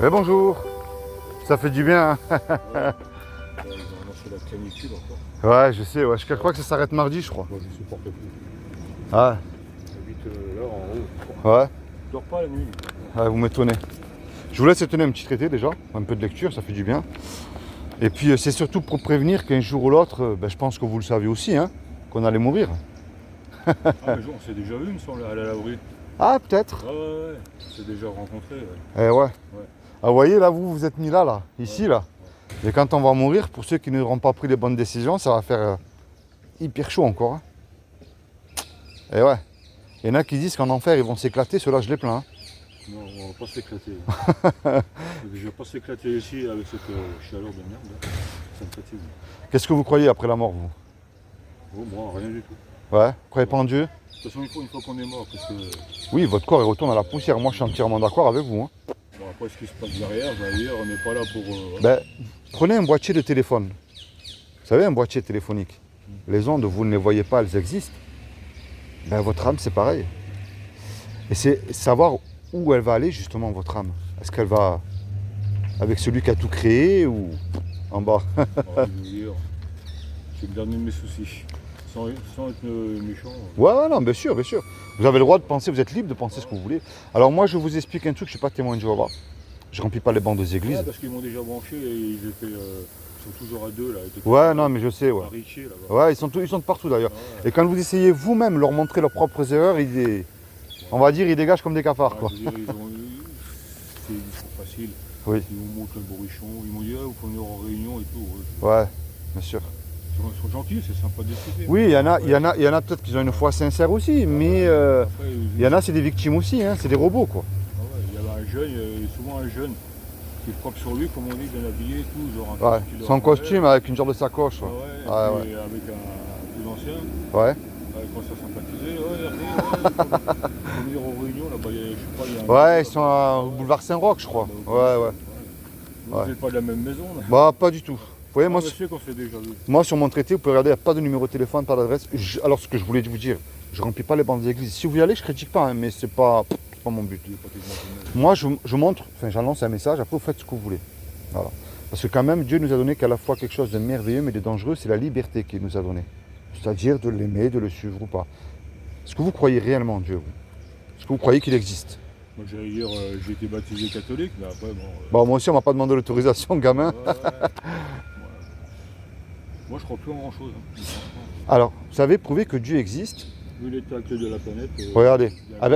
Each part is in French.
Eh bonjour, ça fait du bien. Ouais, ils ont lancé la canicule encore. Ouais, je sais, ouais. Je crois que ça s'arrête mardi, je crois. Moi, je supporte plus. Ah, J'habite là en haut. ouais, Je dors pas la nuit. ouais, vous m'étonnez. Je vous laisse tenir un petit traité déjà, un peu de lecture, ça fait du bien. Et puis c'est surtout pour prévenir qu'un jour ou l'autre, je pense que vous le savez aussi, hein, qu'on allait mourir. Ah, mais on s'est déjà vu, il me semble, à la laverie. Ah, peut-être. Ouais. On s'est déjà rencontrés. Ouais. Eh ouais. Ah, vous voyez, là, vous êtes mis là, ici, là. Et quand on va mourir, pour ceux qui n'auront pas pris les bonnes décisions, ça va faire hyper chaud encore. Hein. Et ouais. Il y en a qui disent qu'en enfer, ils vont s'éclater, ceux-là, je les plains. Hein. Non, on va pas s'éclater. Je vais pas s'éclater ici avec cette chaleur de merde. Là. Ça me fatigue. Qu'est-ce que vous croyez après la mort, vous? Oh, moi, rien du tout. Ouais, vous croyez pas en Dieu? De toute façon, il faut une fois qu'on est mort. Parce que, Oui, votre corps il retourne à la poussière. Moi, je suis entièrement d'accord avec vous. Hein. bon, après, ce qui se passe derrière, d'ailleurs, on n'est pas là pour. Prenez un boîtier de téléphone. Vous savez, un boîtier téléphonique. Les ondes, vous ne les voyez pas, elles existent. Votre âme, c'est pareil. Et c'est savoir où elle va aller, justement, votre âme. Est-ce qu'elle va avec celui qui a tout créé ou en bas? Je veux dire, c'est le dernier de mes soucis. Sans être méchant. Ouais, non, bien sûr, bien sûr. Vous avez le droit de penser, vous êtes libre de penser ce que vous voulez. Alors moi, je vous explique un truc, je ne suis pas témoin de Jéhovah. Je ne remplis pas les bancs des églises. Ah, parce qu'ils m'ont déjà branché et ils sont toujours à deux là. Ouais, non, mais je sais, ouais. Richer, là-bas. Ouais, ils sont de partout d'ailleurs. Ouais. Et quand vous essayez vous-même leur montrer leurs propres erreurs, on va dire, ils dégagent comme des cafards, quoi. Je veux dire, ils sont faciles. Oui. Ils nous montrent un bourrichon. Ils m'ont dit, vous pouvez venir en réunion et tout. Ouais, bien sûr. Ils sont gentils, c'est sympa de discuter. Oui, il y en a peut-être qui ont une foi sincère aussi, mais il y en a, c'est des victimes aussi, hein, c'est des robots, quoi. Il y avait un jeune, souvent un jeune, qui frappe sur lui, comme on dit, bien habillé et tout. Genre Ouais, son costume avec une genre de sacoche. Ouais. Ouais. Et avec un plus ancien. Ouais. Quand ça sympathisait, faut venir aux réunions, là-bas, je sais pas, il y a un... Ouais, ils sont au boulevard Saint-Roch, je crois. Ouais. Vous n'êtes pas de la même maison, là? Pas du tout. Vous voyez, moi, sur mon traité, vous pouvez regarder, il n'y a pas de numéro de téléphone, pas d'adresse. Alors, ce que je voulais vous dire, je ne remplis pas les bancs des églises. Si vous y allez, je ne critique pas, hein, mais c'est pas mon but. Moi, je montre, j'annonce un message, après, vous faites ce que vous voulez. Voilà. Parce que quand même, Dieu nous a donné qu'à la fois quelque chose de merveilleux, mais de dangereux, c'est la liberté qu'il nous a donnée. C'est-à-dire de l'aimer, de le suivre ou pas. Est-ce que vous croyez réellement en Dieu, vous? Est-ce que vous croyez qu'il existe? Moi, j'allais dire, j'ai été baptisé catholique, mais après, Bon, moi aussi, on m'a pas demandé l'autorisation, gamin. Moi, je crois plus en grand-chose. Hein. Alors, vous savez, prouver que Dieu existe. Vu l'état actuel de la planète. Regardez.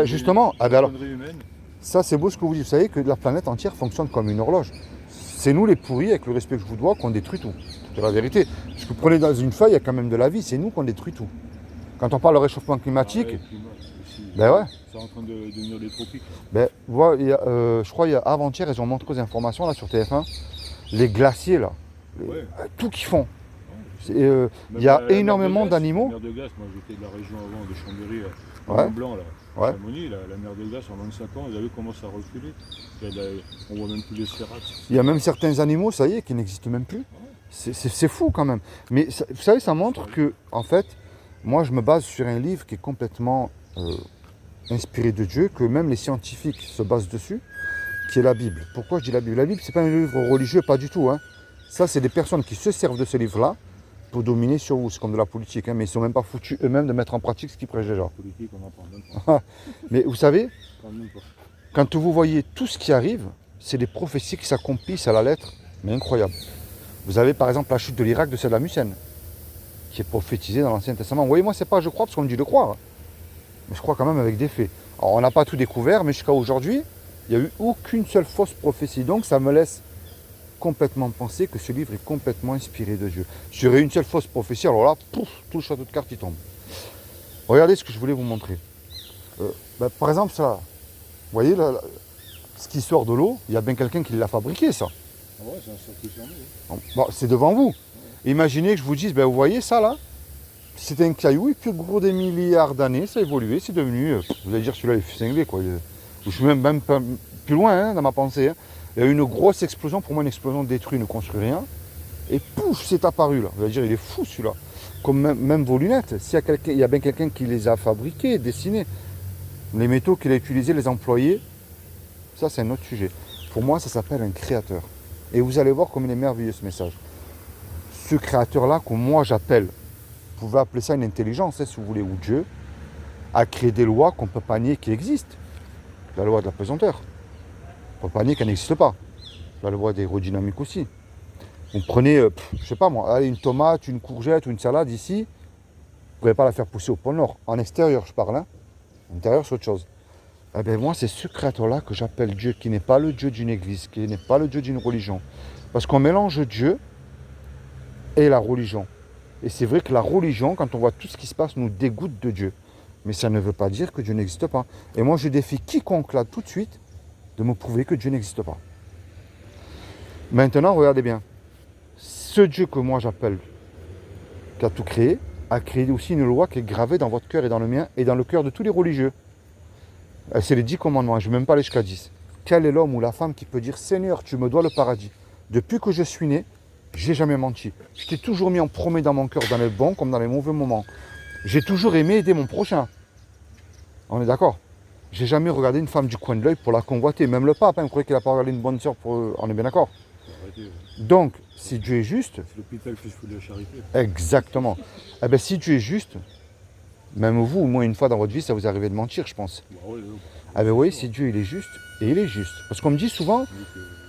Justement, alors, humaine. ça, c'est beau ce que vous dites. Vous savez que la planète entière fonctionne comme une horloge. C'est nous, les pourris, avec le respect que je vous dois, qu'on détruit tout. C'est la vérité. Parce que vous prenez dans une feuille, il y a quand même de la vie. C'est nous qu'on détruit tout. Quand on parle de réchauffement climatique, ouais. C'est en train de devenir des tropiques. Je crois avant-hier, ils ont montré aux informations là sur TF1, les glaciers là, tout qu'ils font. Il y a énormément d'animaux. La mer de glace, moi j'étais de la région avant de Chambéry, Mont-Blanc là. Chamonix, la mer de glace en 25 ans, vous avez vu comment ça a reculé. On voit même plus les sphérates. Il y a même certains animaux, ça y est, qui n'existent même plus. C'est fou quand même. Mais vous savez, ça montre que, en fait, moi je me base sur un livre qui est complètement inspiré de Dieu, que même les scientifiques se basent dessus, qui est la Bible. Pourquoi je dis la Bible? La Bible, c'est pas un livre religieux, pas du tout. Hein. Ça, c'est des personnes qui se servent de ce livre-là pour dominer sur vous. C'est comme de la politique, hein, mais ils ne sont même pas foutus eux-mêmes de mettre en pratique ce qu'ils prêchent déjà. Politique, on en parle même pas. Mais vous savez, quand vous voyez tout ce qui arrive, c'est des prophéties qui s'accomplissent à la lettre, mais incroyable. Vous avez par exemple la chute de l'Irak de Saddam Hussein, qui est prophétisée dans l'Ancien Testament. Vous voyez, moi, c'est pas je crois, parce qu'on me dit de croire. Mais je crois quand même avec des faits. Alors, on n'a pas tout découvert, mais jusqu'à aujourd'hui, il n'y a eu aucune seule fausse prophétie. Donc, ça me laisse complètement penser que ce livre est complètement inspiré de Dieu. S'il y aurait une seule fausse prophétie, alors là, pouf, tout le château de cartes, il tombe. Regardez ce que je voulais vous montrer. Par exemple, ça, vous voyez, là, ce qui sort de l'eau, il y a bien quelqu'un qui l'a fabriqué, ça. Ah ouais, c'est un circuit fermé. C'est devant vous. Imaginez que je vous dise, vous voyez ça là? C'était un caillou et puis au cours des milliards d'années, ça a évolué, c'est devenu, vous allez dire celui-là est cinglé quoi. Je suis même pas plus loin hein, dans ma pensée. Hein. Il y a eu une grosse explosion, pour moi une explosion détruite, ne construit rien. Et pouf, c'est apparu là. Vous allez dire, il est fou celui-là. Comme même vos lunettes, il y a bien quelqu'un qui les a fabriquées, dessinées. Les métaux qu'il a utilisés, les employés, ça c'est un autre sujet. Il Pour moi, ça s'appelle un créateur. Et vous allez voir comme il est merveilleux ce message. Ce créateur-là, que moi j'appelle, vous pouvez appeler ça une intelligence, hein, si vous voulez, ou Dieu, a créé des lois qu'on ne peut pas nier qui existent. La loi de la pesanteur. On ne peut pas nier qu'elle n'existe pas. La loi d'aérodynamique aussi. Vous prenez, je sais pas moi, allez, une tomate, une courgette ou une salade ici, vous ne pouvez pas la faire pousser au pôle Nord. En extérieur, je parle. Hein. En intérieur, c'est autre chose. Eh bien, moi, c'est ce créateur-là que j'appelle Dieu, qui n'est pas le Dieu d'une église, qui n'est pas le Dieu d'une religion. Parce qu'on mélange Dieu et la religion. Et c'est vrai que la religion, quand on voit tout ce qui se passe, nous dégoûte de Dieu. Mais ça ne veut pas dire que Dieu n'existe pas. Et moi, je défie quiconque là, tout de suite, de me prouver que Dieu n'existe pas. Maintenant, regardez bien. Ce Dieu que moi j'appelle, qui a tout créé, a créé aussi une loi qui est gravée dans votre cœur et dans le mien et dans le cœur de tous les religieux. C'est les 10 commandements, je ne vais même pas aller jusqu'à 10. Quel est l'homme ou la femme qui peut dire « Seigneur, tu me dois le paradis. Depuis que je suis né, j'ai jamais menti. Je t'ai toujours mis en premier dans mon cœur, dans les bons comme dans les mauvais moments. J'ai toujours aimé aider mon prochain. » On est d'accord? J'ai jamais regardé une femme du coin de l'œil pour la convoiter. Même le pape, vous croyez qu'il n'a pas regardé une bonne sœur pour... On est bien d'accord? Donc, si Dieu est juste... C'est l'hôpital qui se fout de la charité. Exactement. Eh bien, si Dieu est juste, même vous, au moins une fois dans votre vie, ça vous est arrivé de mentir, je pense. Ah ben oui, si Dieu il est juste, et il est juste. Parce qu'on me dit souvent,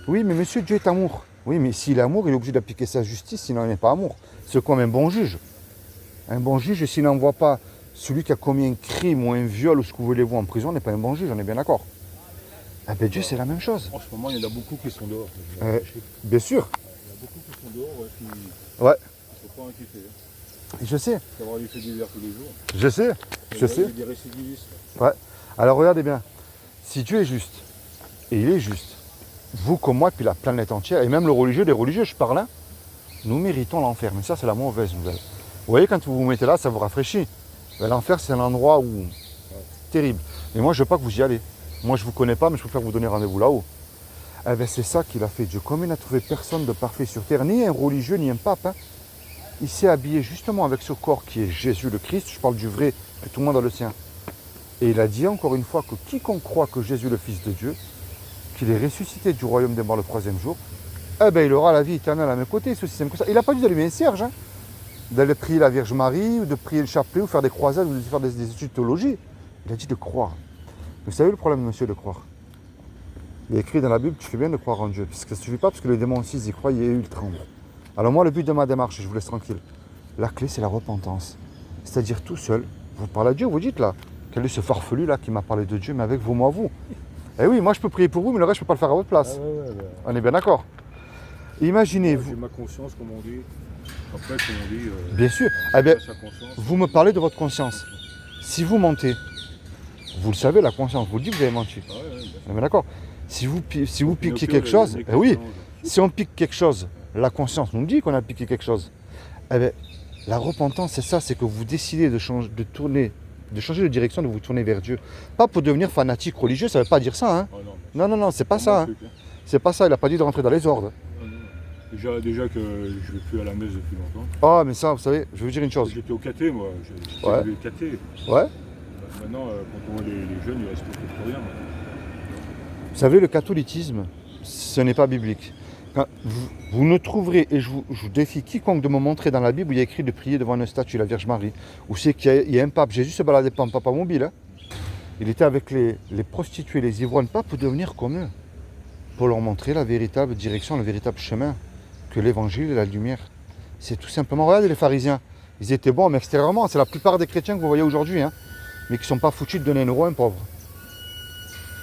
oui, mais monsieur, Dieu est amour. Oui, mais s'il est amour, il est obligé d'appliquer sa justice, sinon il n'est pas amour. C'est comme un bon juge. Un bon juge, s'il n'envoie pas celui qui a commis un crime ou un viol ou ce que vous voulez-vous en prison, n'est pas un bon juge, on est bien d'accord. Ah ben Dieu, c'est la même chose. En ce moment, il y en a beaucoup qui sont dehors. Bien sûr. Il y a beaucoup qui sont dehors, qui ne sont pas inquiétés. Je sais. D'avoir des faits divers tous les jours. Je sais. Je sais. Il y a des récidivistes. Ouais. Alors regardez bien. Si Dieu est juste, et il est juste, vous comme moi, puis la planète entière, et même le religieux, les religieux, je parle, hein, nous méritons l'enfer. Mais ça, c'est la mauvaise nouvelle. Vous voyez, quand vous vous mettez là, ça vous rafraîchit. L'enfer, c'est un endroit où... terrible. Et moi, je ne veux pas que vous y allez. Moi, je ne vous connais pas, mais je préfère vous donner rendez-vous là-haut. Eh bien, c'est ça qu'il a fait Dieu. Comme il n'a trouvé personne de parfait sur terre, ni un religieux, ni un pape, hein, il s'est habillé justement avec ce corps qui est Jésus le Christ. Je parle du vrai, que tout le monde a le sien. Et il a dit encore une fois que quiconque croit que Jésus est le Fils de Dieu, qu'il est ressuscité du royaume des morts le 3e jour, eh bien, il aura la vie éternelle à mes côtés. C'est aussi simple que ça. Il n'a pas dit d'allumer un cierge, hein, d'aller prier la Vierge Marie, ou de prier le chapelet, ou faire des croisades, ou de faire des études de théologie. Il a dit de croire. Vous savez le problème, monsieur, de croire? Il est écrit dans la Bible, tu fais bien de croire en Dieu. Parce que ça ne suffit pas, parce que les démons aussi, ils y croient, et ils tremblent. Alors moi, le but de ma démarche, je vous laisse tranquille, la clé, c'est la repentance. C'est-à-dire tout seul, vous parlez à Dieu, vous dites là, quel est ce farfelu là qui m'a parlé de Dieu, mais avec vous, moi, vous. Eh oui, moi je peux prier pour vous, mais le reste, je ne peux pas le faire à votre place. On est bien d'accord. Imaginez-vous. J'ai ma conscience, comme on dit. Après, comme on dit... bien sûr. Eh bien, vous me parlez de votre conscience. Si vous mentez, vous le savez, la conscience, vous le dites que vous avez menti. On est bien d'accord. Si vous piquez quelque chose, eh oui, si on pique quelque chose, la conscience nous dit qu'on a piqué quelque chose. Eh bien, la repentance, c'est ça, c'est que vous décidez de changer de direction, de vous tourner vers Dieu. Pas pour devenir fanatique religieux, ça ne veut pas dire ça. Hein. Oh non, non, c'est pas ça. Hein. C'est pas ça, il n'a pas dit de rentrer dans les ordres. Déjà que je ne vais plus à la messe depuis longtemps. Ah, mais ça, vous savez, je vais vous dire une chose. J'étais au caté, moi. J'étais ouais. caté. Ouais. Maintenant, quand on voit les jeunes, ils ne respectent plus rien. Vous savez, le catholicisme, ce n'est pas biblique. Quand vous ne trouverez, et je vous défie quiconque de me montrer dans la Bible où il y a écrit de prier devant une statue de la Vierge Marie, où c'est qu'il y a un pape. Jésus se baladait pas en papa mobile. Hein. Il était avec les prostituées, les ivrognes, pas pour devenir comme eux, pour leur montrer la véritable direction, le véritable chemin, que l'évangile et la lumière. C'est tout simplement, regardez les pharisiens, ils étaient bons, mais extérieurement, c'est la plupart des chrétiens que vous voyez aujourd'hui, hein, mais qui ne sont pas foutus de donner 1 euro à un pauvre.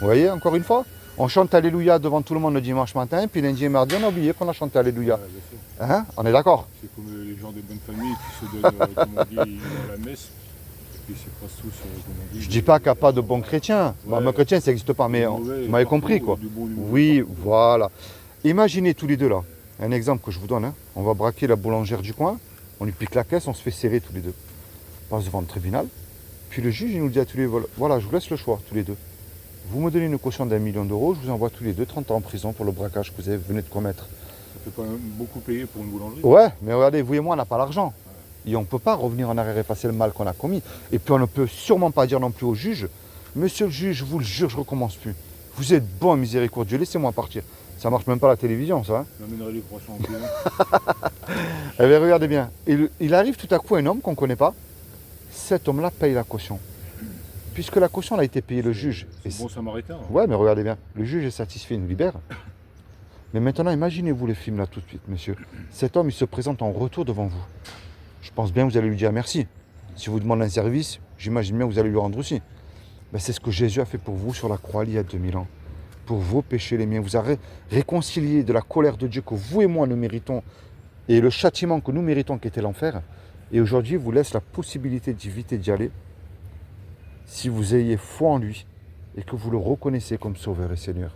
Vous voyez, encore une fois, on chante Alléluia devant tout le monde le dimanche matin, puis lundi et mardi, on a oublié qu'on a chanté Alléluia. Hein, on est d'accord? C'est comme les gens des bonnes familles qui se donnent, comme on dit, à la messe. Et puis c'est pas tous, comme on dit. Je ne dis pas qu'il n'y a pas de bons chrétiens. Ouais, bon, chrétien, ça n'existe pas, mais vous m'avez compris, quoi. Oui, voilà. Imaginez tous les deux là. Un exemple que je vous donne. Hein. On va braquer la boulangère du coin, on lui pique la caisse, on se fait serrer tous les deux. On passe devant le tribunal. Puis le juge, il nous dit à tous les deux, voilà, je vous laisse le choix, tous les deux. Vous me donnez une caution d'1 million d'euros, je vous envoie tous les deux 30 ans en prison pour le braquage que vous venez de commettre. Ça fait quand même beaucoup payer pour une boulangerie. Ouais, mais regardez, vous et moi, on n'a pas l'argent. Et on ne peut pas revenir en arrière et effacer le mal qu'on a commis. Et puis on ne peut sûrement pas dire non plus au juge, monsieur le juge, je vous le jure, je ne recommence plus. Vous êtes bon, miséricordieux, laissez-moi partir. Ça marche même pas à la télévision, ça. Hein. J'amènerai les croissants en plus. Eh bien, regardez bien. Il arrive tout à coup un homme qu'on ne connaît pas. Cet homme-là paye la caution. Puisque la caution elle a été payée, le juge. C'est bon samaritain. Hein. Ouais, mais regardez bien. Le juge est satisfait, il nous libère. Mais maintenant, imaginez-vous le film là tout de suite, monsieur. Cet homme, il se présente en retour devant vous. Je pense bien que vous allez lui dire merci. Si vous demandez un service, j'imagine bien que vous allez lui rendre aussi. Ben, c'est ce que Jésus a fait pour vous sur la croix il y a 2000 ans. Pour vos péchés, les miens. Vous a réconcilié de la colère de Dieu que vous et moi nous méritons et le châtiment que nous méritons qui était l'enfer. Et aujourd'hui, il vous laisse la possibilité d'éviter d'y aller si vous ayez foi en lui et que vous le reconnaissez comme Sauveur et Seigneur.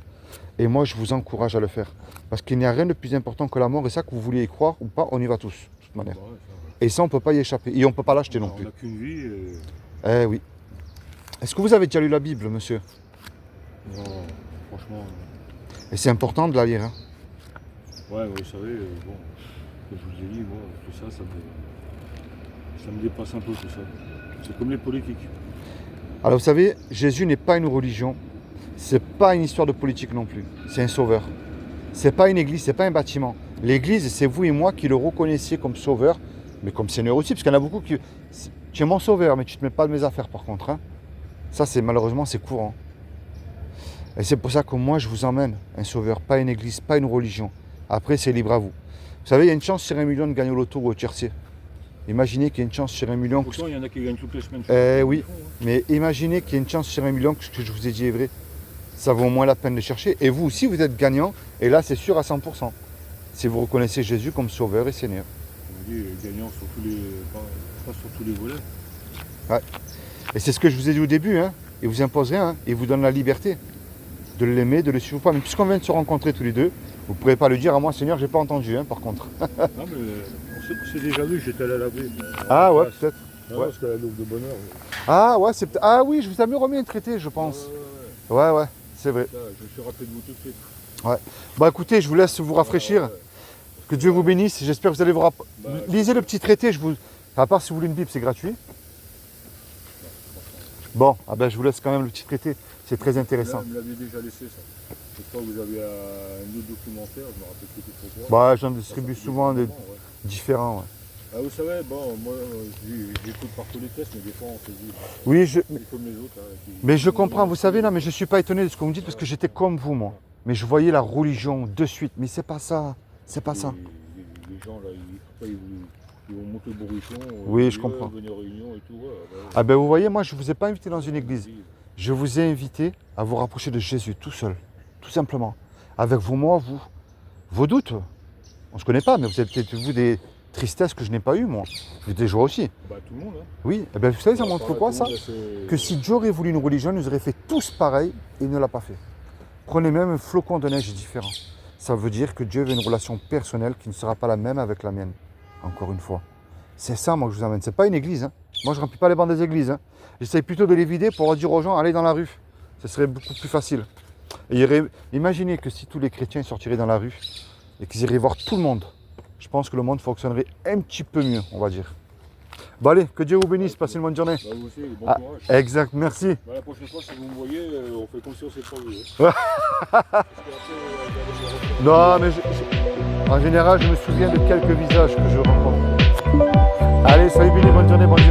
Et moi, je vous encourage à le faire. Parce qu'il n'y a rien de plus important que la mort. Et ça, que vous vouliez y croire ou pas, on y va tous, de toute manière. Et ça, on ne peut pas y échapper. Et on ne peut pas l'acheter non plus. On n'a qu'une vie. Eh oui. Est-ce que vous avez déjà lu la Bible, monsieur? Non, franchement. Et c'est important de la lire. Hein. Ouais, vous savez, bon, comme je vous ai dit, moi, tout ça, ça me dépasse un peu tout ça. C'est comme les politiques. Alors vous savez, Jésus n'est pas une religion. C'est pas une histoire de politique non plus. C'est un sauveur. C'est pas une église, c'est pas un bâtiment. L'église, c'est vous et moi qui le reconnaissiez comme sauveur, mais comme Seigneur aussi, parce qu'il y en a beaucoup qui... Tu es mon sauveur, mais tu ne te mets pas de mes affaires par contre. Hein. Ça, c'est malheureusement, c'est courant. Et c'est pour ça que moi, je vous emmène un sauveur, pas une église, pas une religion. Après, c'est libre à vous. Vous savez, il y a une chance sur 1 million de gagner au loto ou au tiercé. Imaginez qu'il y a une chance sur 1 million. Pourtant, il y en a qui gagnent toutes les semaines. Oui, mais imaginez qu'il y a une chance sur 1 million que ce que je vous ai dit est vrai. Ça vaut au moins la peine de chercher. Et vous aussi, vous êtes gagnant. Et là, c'est sûr à 100%. Si vous reconnaissez Jésus comme Sauveur et Seigneur. On dit gagnant sur tous les... pas sur tous les volets. Ouais. Et c'est ce que je vous ai dit au début. Hein. Il vous impose rien. Hein. Il vous donne la liberté de l'aimer, de le suivre pas. Mais puisqu'on vient de se rencontrer tous les deux, vous ne pourrez pas le dire à moi, Seigneur, j'ai pas entendu, hein, par contre. Non, mais on s'est déjà vu, j'étais allé à la baie. Ah ouais, peut-être. Ouais. Parce qu'à la Louve de Bonheur. Ah ouais, c'est peut-être. Ah oui, je vous ai mieux remis un traité, je pense. Ouais, c'est vrai. Ça, je me suis rappelé de vous tout de suite. Ouais. Bah écoutez, je vous laisse vous rafraîchir. Que Dieu vous bénisse. J'espère que vous allez vous lisez le petit traité. À part si vous voulez une Bible, c'est gratuit. Bon, ah ben, je vous laisse quand même le petit traité. C'est très intéressant. Là, vous l'aviez déjà laissé, ça. Je crois que vous aviez un autre documentaire, je me rappelle plus pourquoi. Bah, j'en distribue souvent des différents. Ouais. Ah, vous savez, bon, moi, j'écoute par tous les tests, mais des fois, on se dit... Oui, comme les autres. Mais je comprends, vous savez, non, mais je ne suis pas étonné de ce que vous me dites, parce que j'étais comme vous, moi. Mais je voyais la religion de suite. Mais c'est pas ça. C'est pas ça. Les gens, là, ils vont monter le bourrichon. Oui, je comprends. Venir aux réunions et tout. Ah ben, vous voyez, moi, je ne vous ai pas invité dans une église. Je vous ai invité à vous rapprocher de Jésus, tout seul. Tout simplement. Avec vous, moi, vous. Vos doutes. On ne se connaît pas, mais vous avez peut-être, vous, des tristesses que je n'ai pas eues, moi. Vous des joies aussi. Bah, tout le monde, hein. Oui, eh ben, vous savez, ça montre quoi, ça? Que si Dieu aurait voulu une religion, il nous aurait fait tous pareil, et il ne l'a pas fait. Prenez même un flocon de neige différent. Ça veut dire que Dieu veut une relation personnelle qui ne sera pas la même avec la mienne. Encore une fois. C'est ça, moi, que je vous amène. C'est pas une église. Hein. Moi, je ne remplis pas les bancs des églises. Hein. J'essaye plutôt de les vider pour dire aux gens, allez dans la rue. Ce serait beaucoup plus facile. Et imaginez que si tous les chrétiens sortiraient dans la rue et qu'ils iraient voir tout le monde, je pense que le monde fonctionnerait un petit peu mieux, on va dire. Bon allez, que Dieu vous bénisse, passez une bonne journée. Bah, vous aussi, bon courage. Exact, merci. Bah, la prochaine fois, si vous me voyez, on fait comme si on s'est pas vu. Non, mais en général, je me souviens de quelques visages que je rencontre. Allez, soyez bénis, bonne journée, bonne journée.